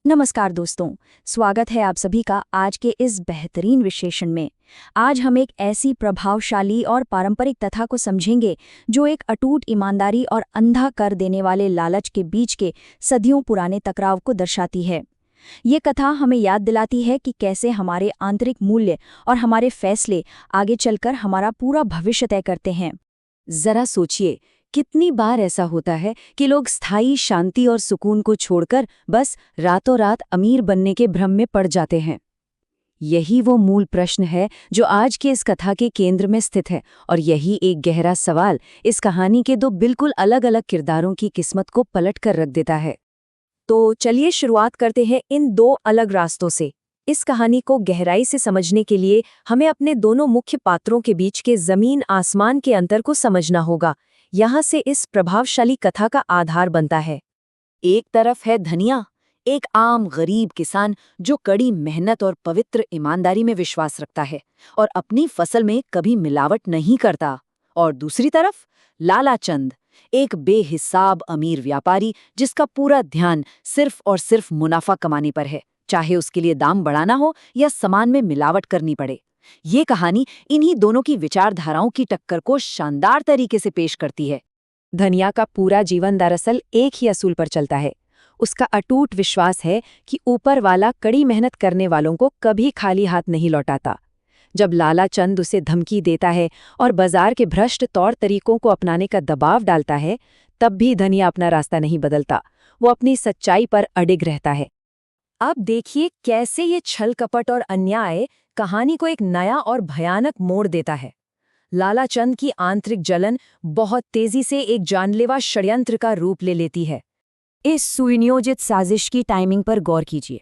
नमस्कार दोस्तों, स्वागत है आप सभी का आज के इस बेहतरीन विश्लेषण में। आज हम एक ऐसी प्रभावशाली और पारंपरिक कथा को समझेंगे जो एक अटूट ईमानदारी और अंधा कर देने वाले लालच के बीच के सदियों पुराने टकराव को दर्शाती है। ये कथा हमें याद दिलाती है कि कैसे हमारे आंतरिक मूल्य और हमारे फैसले आगे चलकर हमारा पूरा भविष्य तय करते हैं। जरा सोचिए, कितनी बार ऐसा होता है कि लोग स्थायी शांति और सुकून को छोड़कर बस रातों रात अमीर बनने के भ्रम में पड़ जाते हैं। यही वो मूल प्रश्न है जो आज के इस कथा के केंद्र में स्थित है, और यही एक गहरा सवाल इस कहानी के दो बिल्कुल अलग अलग किरदारों की किस्मत को पलट कर रख देता है। तो चलिए शुरुआत करते हैं इन दो अलग रास्तों से। इस कहानी को गहराई से समझने के लिए हमें अपने दोनों मुख्य पात्रों के बीच के जमीन आसमान के अंतर को समझना होगा। यहाँ से इस प्रभावशाली कथा का आधार बनता है। एक तरफ है धनिया, एक आम गरीब किसान जो कड़ी मेहनत और पवित्र ईमानदारी में विश्वास रखता है और अपनी फसल में कभी मिलावट नहीं करता। और दूसरी तरफ लाला चंद, एक बेहिसाब अमीर व्यापारी जिसका पूरा ध्यान सिर्फ और सिर्फ मुनाफा कमाने पर है, चाहे उसके लिए दाम बढ़ाना हो या सामान में मिलावट करनी पड़े। ये कहानी इन्हीं दोनों की विचारधाराओं की टक्कर को शानदार तरीके से पेश करती है। धनिया का पूरा जीवन दरअसल एक ही असूल पर चलता है। उसका अटूट विश्वास है कि ऊपर वाला कड़ी मेहनत करने वालों को कभी खाली हाथ नहीं लौटाता। जब लाला चंद उसे धमकी देता है और बाजार के भ्रष्ट तौर तरीकों को अपनाने का दबाव डालता है, तब भी धनिया अपना रास्ता नहीं बदलता। वो अपनी सच्चाई पर अडिग रहता है। अब देखिए कैसे ये छल कपट और अन्याय कहानी को एक नया और भयानक मोड़ देता है। लाला चंद की आंतरिक जलन बहुत तेजी से एक जानलेवा षड्यंत्र का रूप ले लेती है। इस सुनियोजित साजिश की टाइमिंग पर गौर कीजिए।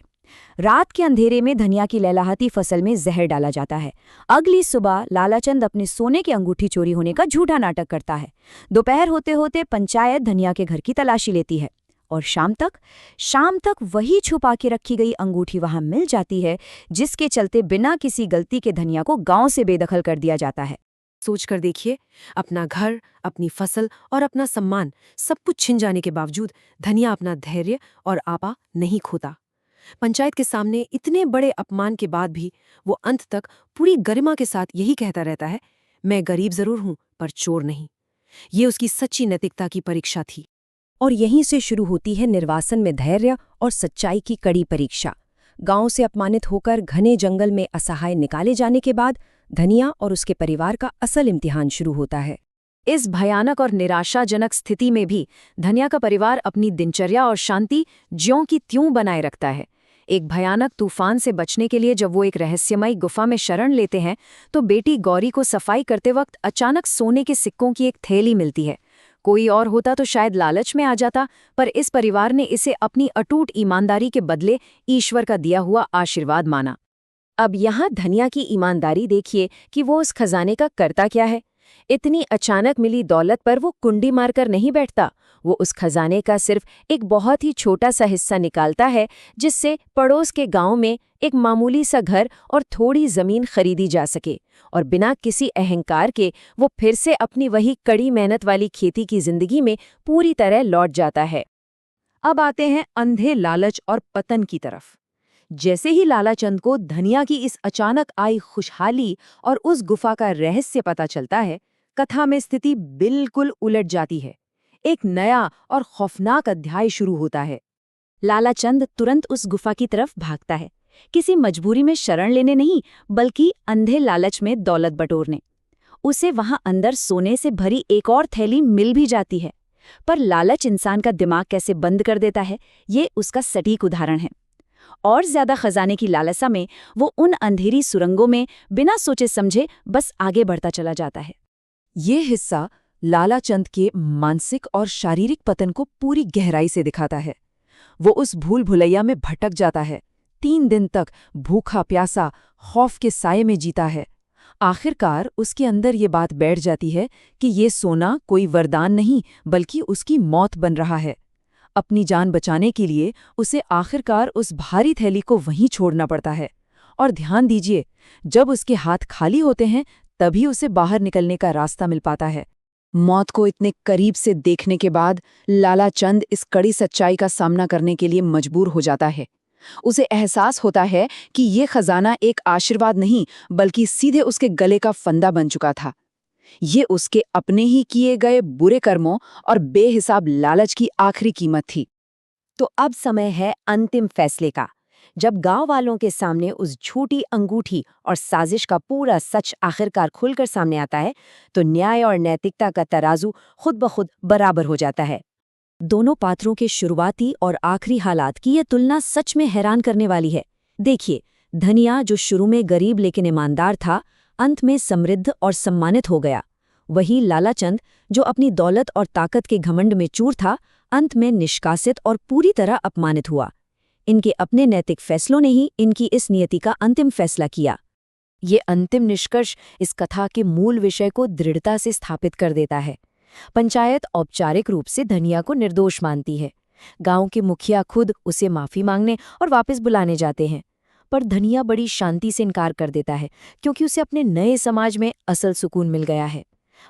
रात के अंधेरे में धनिया की लहलहाती फसल में जहर डाला जाता है। अगली सुबह लालाचंद अपने सोने की अंगूठी चोरी होने का झूठा नाटक करता है। दोपहर होते होते पंचायत धनिया के घर की तलाशी लेती है और शाम तक वही छुपा के रखी गई अंगूठी वहां मिल जाती है, जिसके चलते बिना किसी गलती के धनिया को गांव से बेदखल कर दिया जाता है। सोचकर देखिए, अपना घर, अपनी फसल और अपना सम्मान सब कुछ छिन जाने के बावजूद धनिया अपना धैर्य और आपा नहीं खोता। पंचायत के सामने इतने बड़े अपमान के बाद भी वो अंत तक पूरी गरिमा के साथ यही कहता रहता है, मैं गरीब जरूर हूं पर चोर नहीं। ये उसकी सच्ची नैतिकता की परीक्षा थी। और यहीं से शुरू होती है निर्वासन में धैर्य और सच्चाई की कड़ी परीक्षा। गांव से अपमानित होकर घने जंगल में असहाय निकाले जाने के बाद धनिया और उसके परिवार का असल इम्तिहान शुरू होता है। इस भयानक और निराशाजनक स्थिति में भी धनिया का परिवार अपनी दिनचर्या और शांति ज्यों की त्यों बनाए रखता है। एक भयानक तूफान से बचने के लिए जब वो एक रहस्यमयी गुफा में शरण लेते हैं, तो बेटी गौरी को सफाई करते वक्त अचानक सोने के सिक्कों की एक थैली मिलती है। कोई और होता तो शायद लालच में आ जाता, पर इस परिवार ने इसे अपनी अटूट ईमानदारी के बदले ईश्वर का दिया हुआ आशीर्वाद माना। अब यहाँ धनिया की ईमानदारी देखिए कि वो उस खजाने का करता क्या है। इतनी अचानक मिली दौलत पर वो कुंडी मारकर नहीं बैठता। वो उस खजाने का सिर्फ एक बहुत ही छोटा सा हिस्सा निकालता है, जिससे पड़ोस के गांव में एक मामूली सा घर और थोड़ी जमीन खरीदी जा सके, और बिना किसी अहंकार के वो फिर से अपनी वही कड़ी मेहनत वाली खेती की जिंदगी में पूरी तरह लौट जाता है। अब आते हैं अंधे लालच और पतन की तरफ। जैसे ही लालाचंद को धनिया की इस अचानक आई खुशहाली और उस गुफा का रहस्य पता चलता है, कथा में स्थिति बिल्कुल उलट जाती है। एक नया और खौफनाक अध्याय शुरू होता है। लालाचंद तुरंत उस गुफा की तरफ भागता है, किसी मजबूरी में शरण लेने नहीं, बल्कि अंधे लालच में दौलत बटोरने। उसे वहां अंदर सोने से भरी एक और थैली मिल भी जाती है। पर लालच इंसान का दिमाग कैसे बंद कर देता है, ये उसका सटीक उदाहरण है। और ज्यादा खजाने की लालसा में वो उन अंधेरी सुरंगों में बिना सोचे समझे बस आगे बढ़ता चला जाता है। ये हिस्सा लालाचंद के मानसिक और शारीरिक पतन को पूरी गहराई से दिखाता है। वो उस भूल भुलैया में भटक जाता है। 3 दिन तक भूखा प्यासा खौफ के साये में जीता है। आखिरकार उसके अंदर ये बात बैठ जाती है कि ये सोना कोई वरदान नहीं, बल्कि उसकी मौत बन रहा है। अपनी जान बचाने के लिए उसे आखिरकार उस भारी थैली को वहीं छोड़ना पड़ता है। और ध्यान दीजिए, जब उसके हाथ खाली होते हैं तभी उसे बाहर निकलने का रास्ता मिल पाता है। मौत को इतने करीब से देखने के बाद लालाचंद इस कड़ी सच्चाई का सामना करने के लिए मजबूर हो जाता है। उसे एहसास होता है कि ये खजाना एक आशीर्वाद नहीं बल्कि सीधे उसके गले का फंदा बन चुका था। ये उसके अपने ही किए गए बुरे कर्मों और बेहिसाब लालच की आखिरी कीमत थी। तो अब समय है अंतिम फैसले का। जब गांव वालों के सामने उस झूठी अंगूठी और साजिश का पूरा सच आखिरकार खुलकर सामने आता है, तो न्याय और नैतिकता का तराजू खुद ब खुद बराबर हो जाता है। दोनों पात्रों के शुरुआती और आखिरी हालात की यह तुलना सच में हैरान करने वाली है। देखिए, धनिया जो शुरू में गरीब लेकिन ईमानदार था, अंत में समृद्ध और सम्मानित हो गया। वहीं लालाचंद, जो अपनी दौलत और ताकत के घमंड में चूर था, अंत में निष्कासित और पूरी तरह अपमानित हुआ। इनके अपने नैतिक फैसलों ने ही इनकी इस नियति का अंतिम फैसला किया। ये अंतिम निष्कर्ष इस कथा के मूल विषय को दृढ़ता से स्थापित कर देता है। पंचायत औपचारिक रूप से धनिया को निर्दोष मानती है। गांव के मुखिया खुद उसे माफी मांगने और वापस बुलाने जाते हैं, पर धनिया बड़ी शांति से इनकार कर देता है, क्योंकि उसे अपने नए समाज में असल सुकून मिल गया है।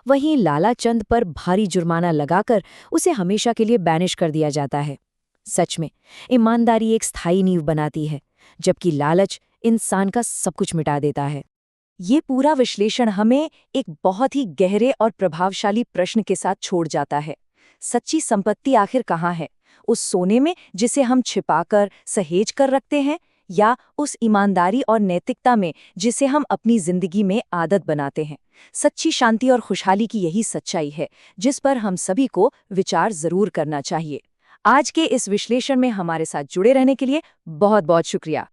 वहीं लालाचंद पर भारी जुर्माना लगाकर उसे हमेशा के लिए बैनिश कर दिया जाता है। सच में ईमानदारी एक स्थायी नींव बनाती है, जबकि लालच इंसान का सब कुछ मिटा देता है। ये पूरा विश्लेषण हमें एक बहुत ही गहरे और प्रभावशाली प्रश्न के साथ छोड़ जाता है। सच्ची संपत्ति आखिर कहाँ है? उस सोने में जिसे हम छिपाकर सहेज कर रखते हैं, या उस ईमानदारी और नैतिकता में जिसे हम अपनी जिंदगी में आदत बनाते हैं? सच्ची शांति और खुशहाली की यही सच्चाई है जिस पर हम सभी को विचार जरूर करना चाहिए। आज के इस विश्लेषण में हमारे साथ जुड़े रहने के लिए बहुत बहुत शुक्रिया।